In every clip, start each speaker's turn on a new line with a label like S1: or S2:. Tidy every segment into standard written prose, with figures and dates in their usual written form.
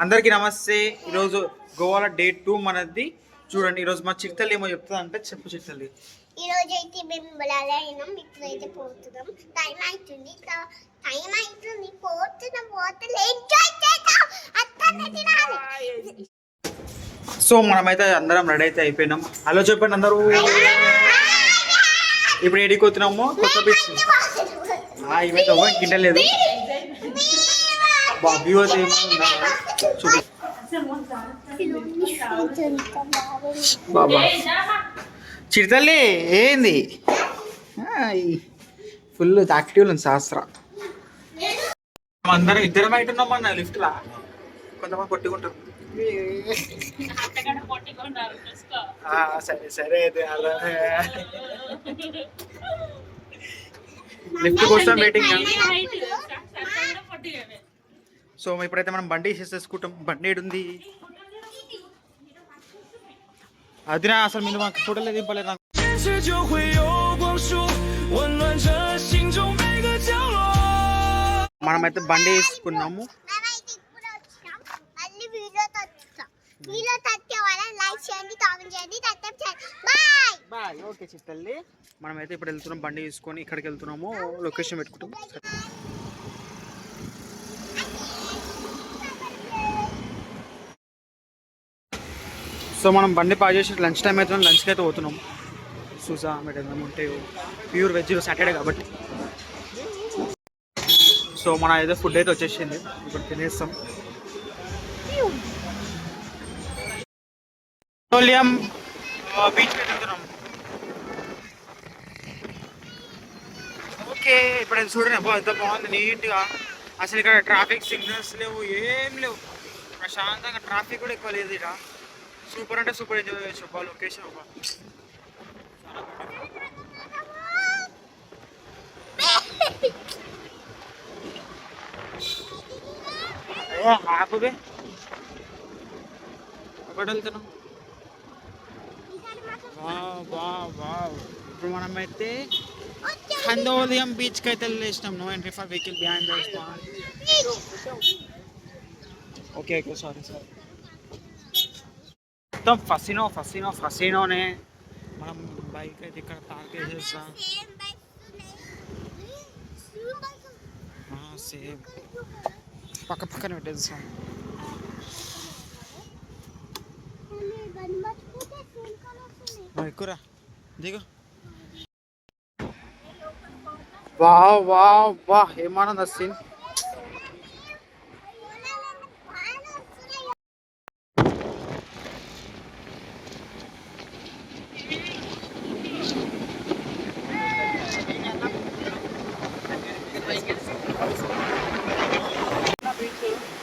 S1: అందరికీ నమస్తే. ఈరోజు గోవాలో డే 2 మనది. చూడండి ఈరోజు మా చిట్టల్లి ఏమో చెప్తా అంటే చెప్పు చిట్టల్లి.
S2: ఈరోజు అయితే మేము బలాలైనాం, ఇప్పుడైతే పోతున్నాం. టైం అవుతుంది పోతున్నాం, ఎంజాయ్ చేద్దాం.
S1: సో మనమైతే అందరం రెడీ అయితే అయిపోయినాం. హలో చెప్పండి అందరూ. ఇప్పుడు ఏడికి పోతున్నాము? కొత్త బీచ్. ఇవైతే గిట్టలేదు వ్యూ అయితే ఏమన్నా చూపి బాబా. చిరుతల్లి ఏంది ఫుల్ యాక్టివ్ ఉంది శాస్త్ర. అందరం ఇద్దరం బయట ఉన్నామన్న లిఫ్ట్ లా. కొంతమంది కొట్టుకుంటారు. సరే సరే అయితే లిఫ్ట్ కోసం వెయిటింగ్. సో ఇప్పుడైతే మనం బండి వేసేసుకుంటాం. బండి ఏడుంది అదినా? అసలు మీరు మాకు ఫోటోలో దింపలేదు నాకు. మనమైతే బండి వేసుకున్నాము. బాయ్. ఓకే చిట్టల్లి, మనమైతే ఇప్పుడు వెళ్తున్నాం. బండి తీసుకొని ఇక్కడికి వెళ్తున్నాము. లొకేషన్ పెట్టుకుంటాం. సో మనం బండి పాస్ చేసి లంచ్ టైం అవుతున్నాం. లంచ్కి అయితే పోతున్నాం. సూసా మేడం ఉంటే ప్యూర్ వెజ్ సాటర్డే కాబట్టి. సో మన ఏదో ఫుడ్ అయితే వచ్చేసింది. ఇప్పుడు తినేస్తాం. పెట్రోలియం బీచ్ వెళ్తున్నాం. ఓకే ఇప్పుడు చూడండి అబ్బా ఎంత బాగుంది నీట్గా. అసలు ఇక్కడ ట్రాఫిక్ సిగ్నల్స్ లేవు, ఏం లేవు. ప్రశాంతంగా ట్రాఫిక్ కూడా ఎక్కువ లేదు. ఇక్కడ సూపర్ అంటే సూపర్ ఎంజాయ్ చేయొచ్చు. అబ్బా లొకేషన్ అబ్బా ఆపుబే. ఎక్కడ వెళ్తున్నాం? ఇప్పుడు మనమైతే ఖండోలియం బీచ్కి అయితే వెళ్ళేసినాం. No entry for vehicle behind the spot. Okay okay sorry. మొత్తం ఫసినోనే. మనం బైక్ అయితే ఇక్కడ పార్క్ చేసేస్తాం. సేమ్ పక్కన పెట్టేస్తాం. ఎక్కురా దిగు. వా ఏమానంద సీన్.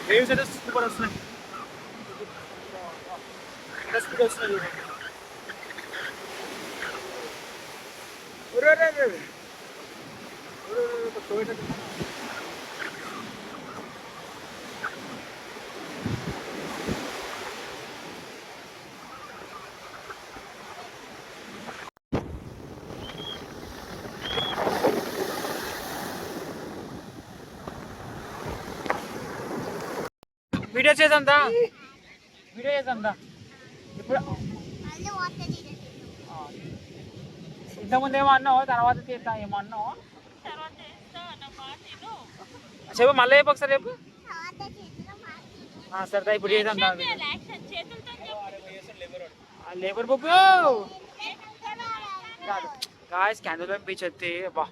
S1: వేవ్స్ అయితే సూపర్ వస్తున్నాయి. స్పీడ్ వస్తున్నాయి. వీడియో చేద్దాందా ఇప్పుడు. ఇంతకుముందు ఏమో అన్నావు, తర్వాత చేస్తా ఏమో అన్నావు. చెప్పు మళ్ళీ చెప్పు ఒకసారి చెప్పు. సరే ఇప్పుడు చేద్దాం. Labour book guys. Candle beach అయితే బా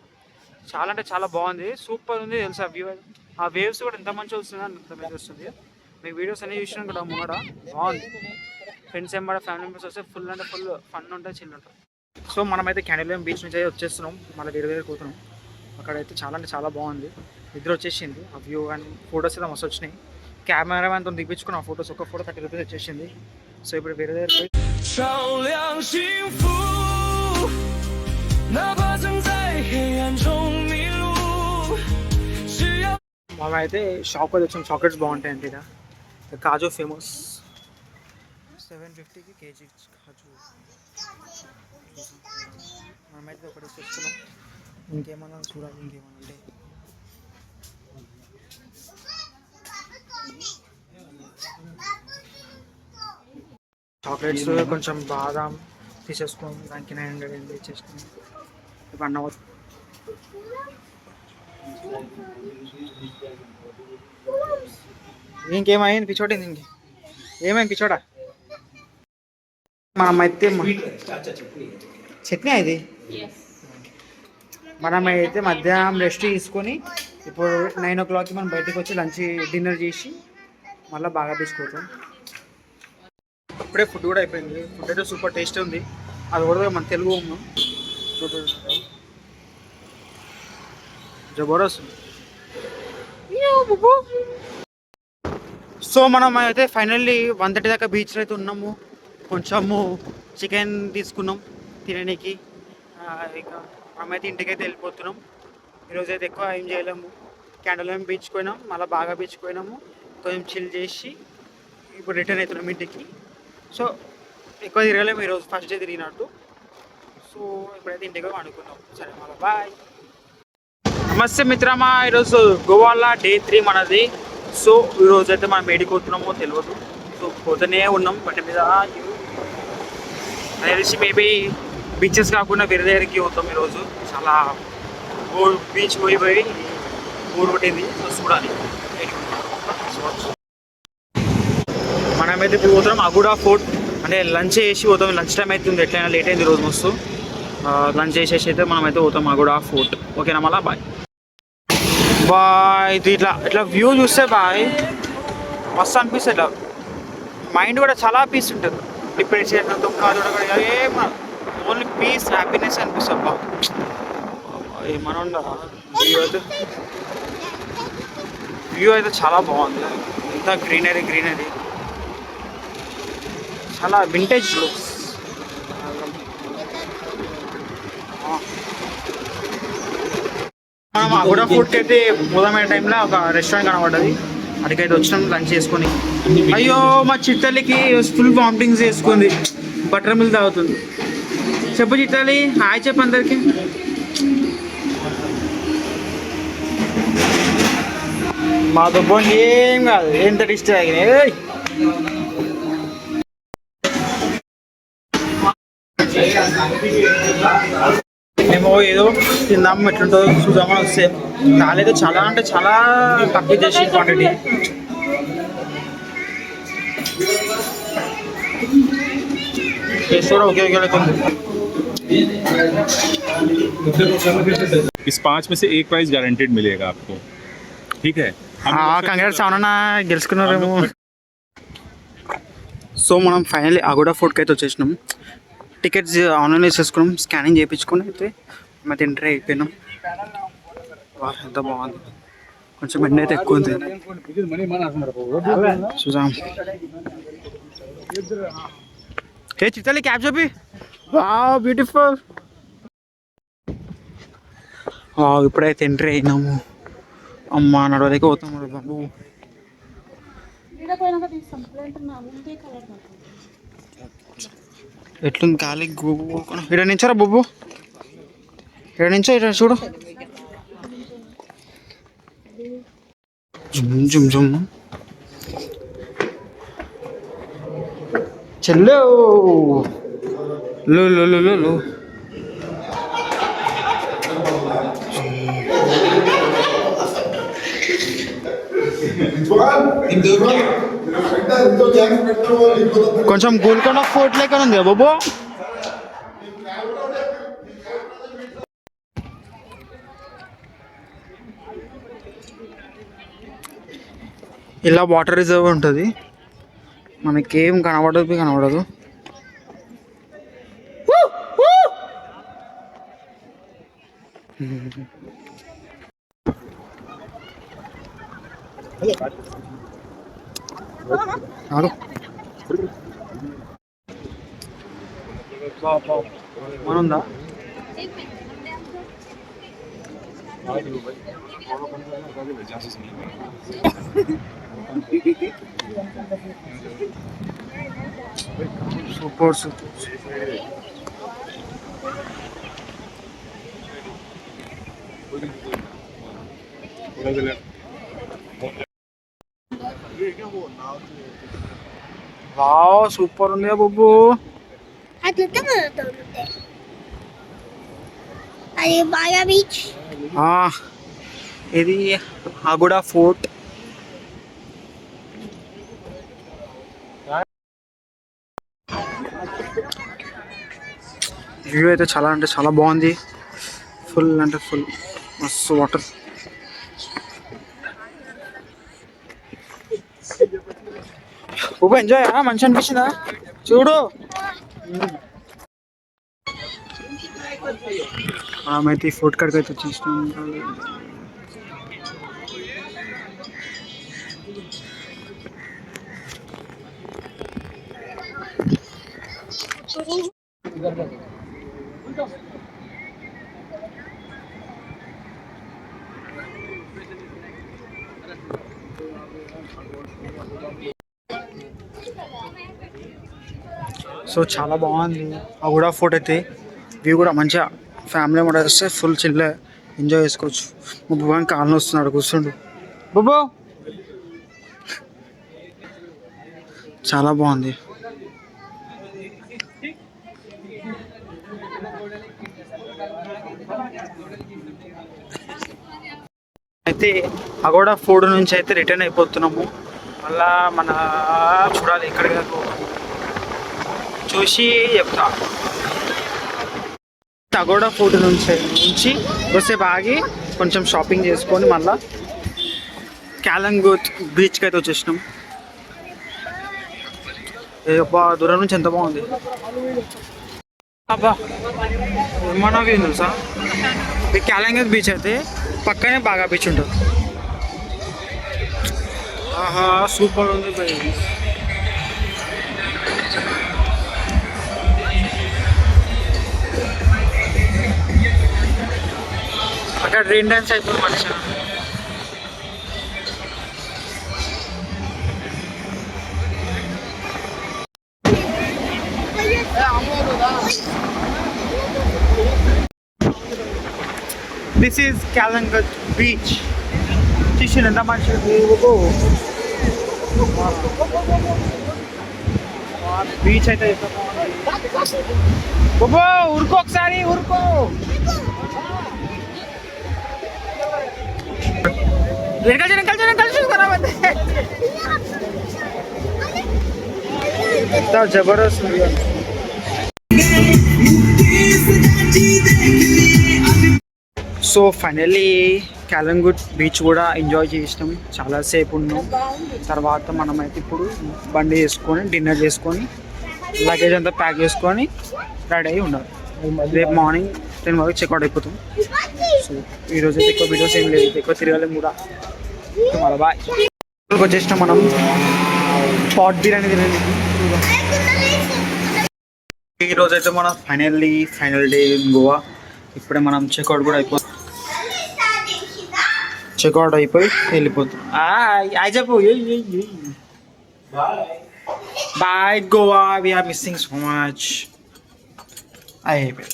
S1: చాలా అంటే చాలా బాగుంది. సూపర్ ఉంది తెలుసా వ్యూ. ఆ వేవ్స్ కూడా ఎంత మంచిగా వస్తుంది అంత మంచిగా వస్తుంది. మీకు వీడియోస్ అన్ని చూసినా కూడా ముంగడ బాగుంది. ఫ్రెండ్స్ ఏమన్నా ఫ్యామిలీ మెంబర్స్ వస్తే ఫుల్ అంటే ఫుల్ ఫన్ ఉంటుంది, చిల్ ఉంటుంది. సో మనమైతే క్యాండిల్ బీచ్ నుంచి అయితే వచ్చేస్తున్నాం. మళ్ళీ వేరే దగ్గర పోతున్నాం. అక్కడైతే చాలా అంటే చాలా బాగుంది. నిద్ర వచ్చేసింది. ఆ వ్యూ అండ్ ఫొటోస్ అయితే మస్తు వచ్చినాయి. కెమెరామ్యాన్తో దిపించుకున్న ఫొటోస్ ఒక ఫోటో 30 రూపీస్ వచ్చేసింది. సో ఇప్పుడు వేరే దగ్గర పోయి మనమైతే షాప్ అది వచ్చాం. చాక్లెట్స్ బాగుంటాయండి. ఇక్కడ కాజు ఫేమస్. 750కి కేజీ కాజు. మనమైతే ఒకటి తెచ్చుకున్నాం. ఇంకేమన్నా చూడాలి, ఇంకేమన్నా అంటే చాక్లెట్స్ కొంచెం బాదాం తీసేసుకోండి, దానికి 900 ఇచ్చేసుకోండి. ఇప్పుడు అన్న ఇంకేమైంది పిచ్చోటి, ఏమైంది పిచ్చోడా? మనమైతే చట్నీ ఇది మనమైతే మధ్యాహ్నం రెస్ట్ తీసుకొని ఇప్పుడు 9 o'clockకి మనం బయటకు వచ్చి లంచ్ డిన్నర్ చేసి మళ్ళీ బాగా తీసుకుపోతాం. ఇప్పుడే ఫుడ్ కూడా అయిపోయింది. ఫుడ్ అయితే సూపర్ టేస్ట్ ఉంది. అది కూడా మన తెలుగు జబర్దస్త్. సో మనం అయితే ఫైనల్లీ 1:30 దాకా బీచ్లో అయితే ఉన్నాము. కొంచెము చికెన్ తీసుకున్నాం తినడానికి. ఇక మనమైతే ఇంటికైతే వెళ్ళిపోతున్నాం. ఈరోజు అయితే ఎక్కువ ఏం చేయలేము. క్యాండోలం బీచ్ పోయినాం, మళ్ళీ బాగా బీచ్ పోయినాము, కొంచెం చిల్ చేసి ఇప్పుడు రిటర్న్ అవుతున్నాం ఇంటికి. సో ఎక్కువ తిరగలేము ఈరోజు, ఫస్ట్ డే తిరిగినట్టు. సో ఇప్పుడైతే ఇంటికి అనుకున్నాం. సరే మళ్ళీ బాయ్. నమస్తే మిత్రమా, ఈరోజు గోవాలో డే 3 మనది. సో ఈరోజు అయితే మనం ఏడికి పోతున్నామో తెలియదు. సో పోతూనే ఉన్నాం బట్టి మీద. తెలిసి మేబీ బీచెస్ కాకుండా వేరే దగ్గరికి పోతాం ఈరోజు. చాలా బీచ్ పోయి బోర్ కొట్టింది. సో చూడాలి. మనమైతే ఇప్పుడు పోతున్నాం అగూడా ఫోర్ట్. అంటే లంచ్ చేసి పోతాం. లంచ్ టైం అవుతుంది, ఎట్లయినా లేట్ అయింది రోజు మస్తు. లంచ్ చేసేసి అయితే మనమైతే పోతాం అగూడా ఫోర్ట్. ఓకేనా, మళ్ళా బాయ్ బాయ్. ఇది ఇట్లా వ్యూ చూస్తే బాయ్ మస్తు అనిపిస్తుంది. ఇట్లా మైండ్ కూడా చాలా పీస్ ఉంటుంది. డిప్రెషన్ ఓన్లీ పీస్, హ్యాపీనెస్ అనిపిస్తుంది. బా ఏమన్నా ఉండరా వ్యూ అయితే చాలా బాగుంది. అంతా గ్రీనరీ చాలా వింటేజ్ లుక్స్. మనం అగూడా ఫుడ్కి అయితే పోదామైన టైంలో ఒక రెస్టారెంట్ కనబడ్డది. అడిగైతే వచ్చినాం లంచ్ చేసుకొని. అయ్యో మా చిట్టలికి ఫుల్ వామిటింగ్స్ చేసుకుంది, బటర్ మిల్క్ తాగుతుంది. చెప్పు చిట్టాలి, హాయ్ చెప్పు అందరికి. మా దుబ్బం ఏం కాదు, ఎంత డిస్ట్ తాగినాయి. మేము ఏదో తిందాం ఎట్లుంటుందో చూద్దామని వస్తే రాలేదు. చాలా అంటే చాలా తక్కువ చేసి క్వాంటిటీ. టేస్ట్ కూడా ఓకే అవుతుంది.
S3: इस 5 में से एक प्राइज गारंटेड मिलेगा आपको, ठीक है?
S1: కంగ్రాట్స్ అవునా, గెలుచుకున్నారేమో. సో మనం ఫైనల్లీ అగూడా ఫోర్ట్కి అయితే వచ్చేసినాం. టికెట్స్ ఆన్లైన్లో వేసేసుకున్నాం, స్కానింగ్ చేయించుకొని అయితే మేము ఎంట్రీ అయిపోయినాం. ఎంత బాగుంది. కొంచెం ఎండ అయితే ఎక్కువ ఉంది చూసాం. ఏ చిట్టాలి క్యాబ్ చెప్పి. బ్యూటిఫుల్. ఇప్పుడైతే ఎంట్రీ అయినాము. అమ్మ నడవలేక పోతాం బాబు. ఎట్లుంది గాలి ఇక్కడ నుంచారా బాబు, ఇక్కడ నుంచో ఇక్కడ చూడు. జుమ్ జుమ్ చెల్లో లో కొంచెం గోల్కొండ ఫోర్ట్ లెక్క ఉంది బాబు. ఇలా వాటర్ రిజర్వ్ ఉంటుంది. మనకేం కనబడదు. మనుందా సూపర్. వావ్ సూపర్ ఉంది బొబ్బు.
S2: అట్లా మనతో అది బాగా బీచ్.
S1: ఇది అగోడా ఫోర్ట్. వ్యూ అయితే చాలా అంటే చాలా బాగుంది. ఫుల్ అంటే ఫుల్ మస్తు వాటర్. ఎంజాయ్ మంచి అనిపించిందా చూడు. మనమైతే ఈ ఫుడ్ కాడికి అయితే వచ్చేసినాం. సో చాలా బాగుంది అగోడా ఫోర్ట్ అయితే. వ్యూ కూడా మంచిగా ఫ్యామిలీ మెంబర్ వస్తే ఫుల్ చిల్ ఎంజాయ్ చేసుకోవచ్చు. మా బుబాని కాళ్ళని వస్తున్నాడు కూర్చుండు. బుబ్బు చాలా బాగుంది. అయితే అగోడా ఫోర్ట్ నుంచి అయితే రిటర్న్ అయిపోతున్నాము. మళ్ళా మన చూడాలి ఎక్కడికి చూసి చెప్తా. అగోడా ఫోర్ట్ నుంచి కొద్దిసేపు ఆగి కొంచెం షాపింగ్ చేసుకొని మళ్ళా క్యాలంగుట్ బీచ్కి అయితే వచ్చేసినాం. అబ్బా దూరం నుంచి ఎంత బాగుంది. అబ్బా ఏమన్నా తెలుసా, ఈ క్యాలంగుట్ బీచ్ అయితే పక్కనే బాగా బీచ్ ఉంటుంది. ఆహా సూపర్ ఉంది. అక్కడ రెయిన్ డాన్స్ అయిపోయింది మంచిగా. This is Calangute beach. చూసిన ఎంత మంచిగా బీచ్ అయితే బాబో. ఊరుకో ఒకసారి ఊరుకో. ఎంత జబర్దస్త్ ఉంది. సో ఫైనల్లీ క్యాలంగుట్ బీచ్ కూడా ఎంజాయ్ చేసినాం. చాలాసేపు ఉన్నాం. తర్వాత మనమైతే ఇప్పుడు బండి చేసుకొని డిన్నర్ చేసుకొని లగేజ్ అంతా ప్యాక్ చేసుకొని రెడీ అయ్యి ఉండాలి. రేపు మార్నింగ్ 10 వరకు చెక్అవుట్ అయిపోతాం. సో ఈరోజు అయితే ఎక్కువ వీడియోస్ ఏం లేదు, ఎక్కువ తిరగలేము కూడా. మళ్ళీ బాయ్. వచ్చేసినాం మనం పాట్ బిర్యానీ తినండి. ఈరోజు అయితే మన ఫైనల్ డే ఇన్ గోవా. ఇప్పుడే మనం చెక్అవుట్ కూడా అయిపోతుంది. చెక్అవుట్ అయిపోయి వెళ్ళిపోతాం. చెప్పు bye Goa. We are missing so much. అయిపోయి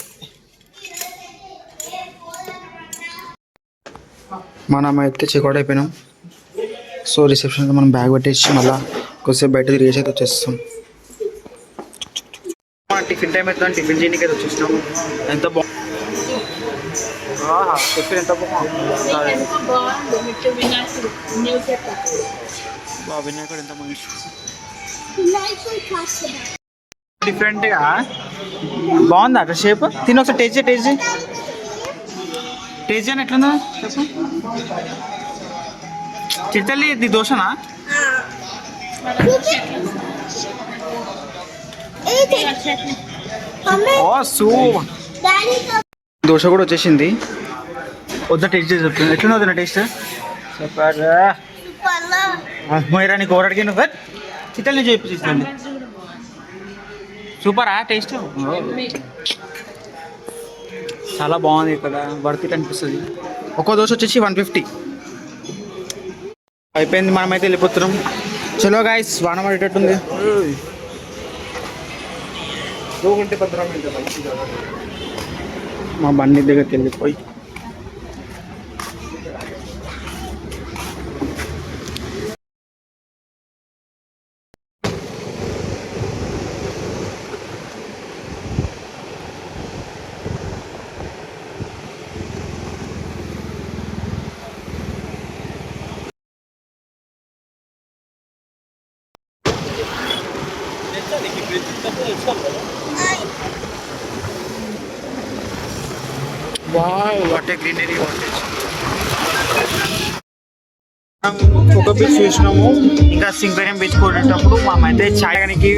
S1: మనం అయితే చెక్అవుట్ అయిపోయినాం. సో రిసెప్షన్లో మనం బ్యాగ్ పెట్టేసి మళ్ళీ కొద్దిసేపు బయట తిరిగేసి అయితే వచ్చేస్తాం. టిఫిన్ టైం అవుతుంది. టిఫిన్ చేయడానికి అయితే వచ్చేసినాం. ఎంత బాగుంది టిఫిన్, ఎంత బాగుంది. వినాయకుడు ఎంత మంచి డిఫరెంట్గా బాగుంది అక్కడ షేప్. తిని ఒకసారి టేస్ట్ అని ఎట్లుందో చెప్పు. చిత్తల్లి ఇది దోశనా? దోశ కూడా వచ్చేసింది. వద్ద టేస్ట్ చేసి చెప్తుంది. ఎట్లుంది వద్ద టేస్ట్ చెప్పారా? నీకు ఓరడికి నువ్వు చిత్తల్ని చూపించండి. సూపరా టేస్ట్? చాలా బాగుంది. ఇక్కడ వర్త్ ఇట్ అనిపిస్తుంది. ఒక్కో దోశ వచ్చేసి 150. అయిపోయింది. మనమైతే వెళ్ళిపోతున్నాం. చలో గాయస్, వాన పడేటట్టుంది. మా బండి దగ్గరికి వెళ్ళిపోయి వావ్ వాట్ ఏ గ్రీనరీ ఒక బీచ్ చూసినాము. ఇంకా సింగరేం బీచ్ కొట్టేటప్పుడు మా మధ్య చాయ్ కనికి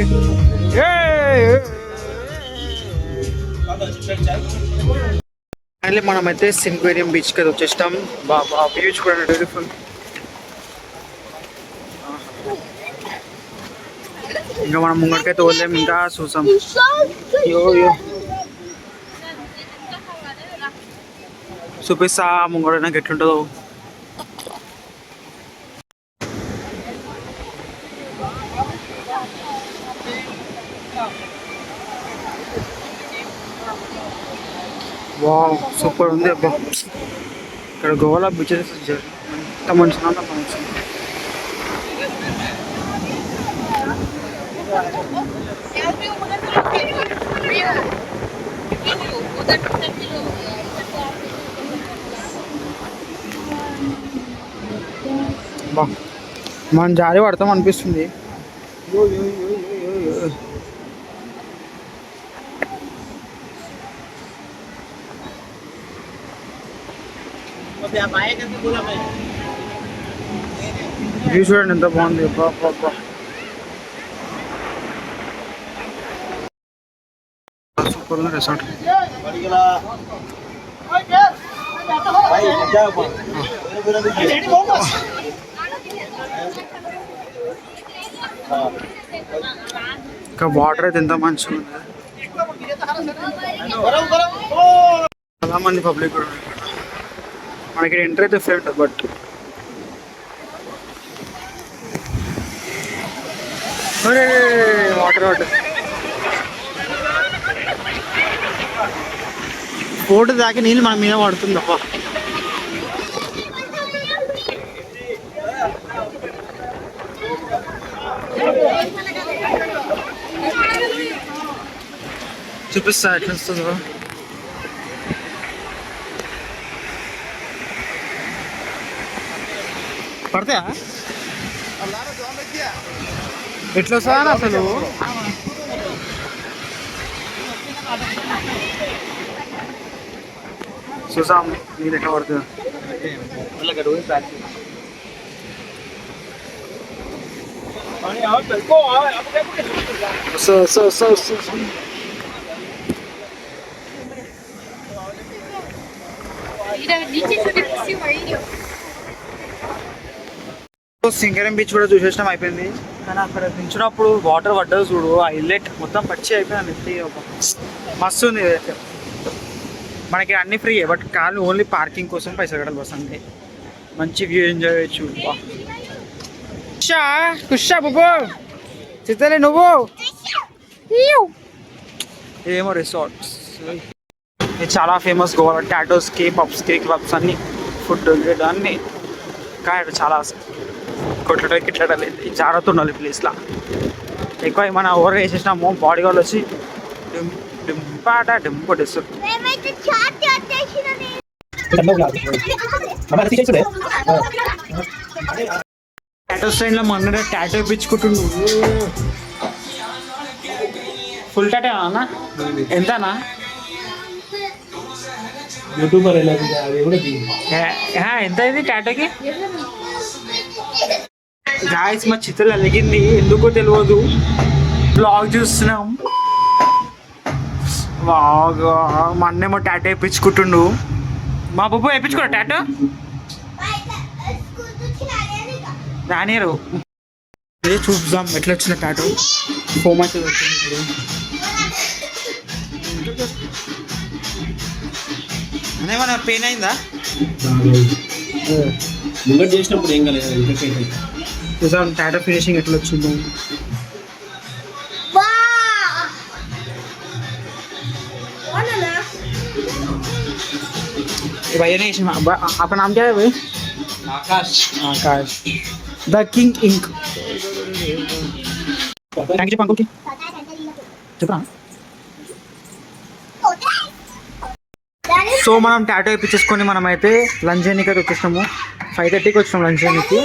S1: మళ్ళీ మనమైతే సింక్వేరియం బీచ్ కి వచ్చేస్తాం. బాబా బీచ్ కూడా బ్యూటిఫుల్. ఇంకా మనం ముంగడికైతే వదిలేం, ఇంకా చూసాం. యో యో చూపిస్తా ముంగడ నాకు ఎట్లుంటుందో. వావ్ సూపర్ ఉంది అబ్బా. ఇక్కడ గోవాలో బీచెస్ ఎంత మంచిగా అంత మంచి. బా మనం జారి పడతాం అనిపిస్తుంది. వ్యూ చూడండి ఎంత బాగుంది. సూపర్ ఉంది రిసార్ట్. ఇంకా వాటర్ అయితే ఎంత మంచిగా ఉంది. చాలా మంది పబ్లిక్ కూడా ఉన్నారు. మనకి ఎంట్రీ అయితే ఫ్రీ ఉంటుంది. బట్ వాటర్ బోటు దాకి నీళ్ళు మన మీద పడుతుంది అబ్బా. చూపిస్తా ఎట్లా వస్తుందో. పడతాయా ఎట్లా వస్తా అసలు. చూసాం నీళ్ళు ఎట్లా పడుతుంది. సింగరేం బీచ్ కూడా చూసేసినాం, అయిపోయింది. కానీ అక్కడ దించినప్పుడు వాటర్ పడ్డది చూడు, ఆ ఇల్లెట్ మొత్తం పచ్చి అయిపోయింది. మస్తు ఉంది. మనకి అన్ని ఫ్రీ, బట్ కాళ్ళు ఓన్లీ పార్కింగ్ కోసం పైసలు కట్టాలి బస్ అంతే. మంచి వ్యూ ఎంజాయ్ చేయొచ్చు. కుషా బాబు చిత్తలే నువ్వు ఏమో రిసార్ట్స్ ఇది చాలా ఫేమస్ గోవా. టాటోస్కి పబ్స్కి క్లబ్స్ అన్ని ఫుడ్ అన్నీ. కానీ చాలా కొట్టడం కిట్టడం లేదు, జాగ్రత్త ఉండాలి ప్లేస్లో. ఎక్కువ మన ఓవర్ వేసేసినాము, బాడీ గార్డ్ వచ్చి డింపాట డింపు కొట్టేస్తారు. టాటో స్టైల్లో మొన్న టాటో ఇప్పించుకుంటుండు. ఫుల్ టాటో అన్నా ఎంతనా?
S4: యూట్యూబర్
S1: ఎంత ఇది టాటోకి? గాయస్ మా చిత్రలు అలిగింది, ఎందుకో తెలియదు. బ్లాగ్ చూస్తున్నాం. బాగా మా అన్నేమో టాటో వేయించుకుంటుండు. మా బాబు వేయించుకోరా టాటో? రానియరు. అదే చూద్దాం ఎట్లా వచ్చిన టాటో. ఫోమ్ అయితే వచ్చింది ఇప్పుడు. అదేమన్నా పెయిన్ అయిందా?
S4: ముంగట్ చేసినప్పుడు ఏం కాలేదు.
S1: చూసాం టాటో ఫినిషింగ్ ఎట్లా వచ్చిందో. भैया ने आपका नाम क्या है भाई?
S4: Akash.
S1: Akash the king inc. Thank you uncle की చెప్పరా. సో మనం టాటో ఇప్పించేసుకొని మనమైతే లంచ్ చేయడానికి అయితే వచ్చేసాము. 5:30కి వచ్చినాం లంచ్ చేయడానికి.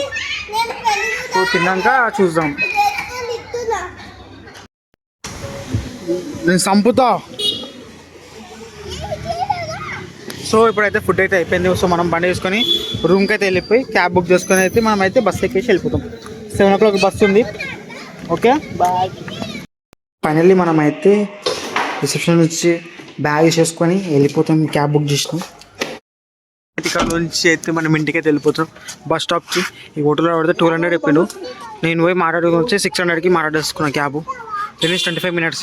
S1: సో తిన్నాక చూద్దాం. నేను చంపుతా. సో ఇప్పుడైతే ఫుడ్ అయితే అయిపోయింది. సో మనం బండి వేసుకొని రూమ్కి అయితే వెళ్ళిపోయి క్యాబ్ బుక్ చేసుకొని అయితే మనం అయితే బస్ ఎక్కేసి వెళ్ళిపోతాం. 7 o'clock బస్ ఉంది. Okay bye. ఫైనల్లీ మనం అయితే రిసెప్షన్ నుంచి బ్యాగ్ వేసేసుకొని వెళ్ళిపోతాం. క్యాబ్ బుక్ చేసినాం. ఇక్కడ నుంచి అయితే మనం ఇంటికి అయితే వెళ్ళిపోతాం. బస్ స్టాప్కి ఈ హోటల్లో పడితే 200 చెప్పిండు. నేను పోయి మాట్లాడుకుని వచ్చి 600కి మాట్లాడేసుకున్నాను క్యాబ్. Finish 25 minutes.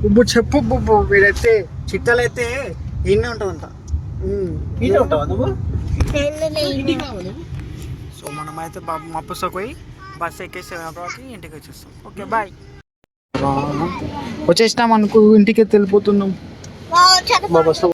S1: ఇప్పుడు చెప్పు బుబ్బు, వీడైతే చిట్టలు అయితే ఈయనే ఉంటావంట. సో మనమైతే మా పుస్తకం పోయి బస్ ఎక్కేసి 7 o'clockకి ఇంటికి వచ్చేస్తాం. Okay bye. వచ్చేసినాం అనుకో, ఇంటికి వెళ్ళిపోతున్నాం.
S2: వావ్, చాలా
S1: బస్లో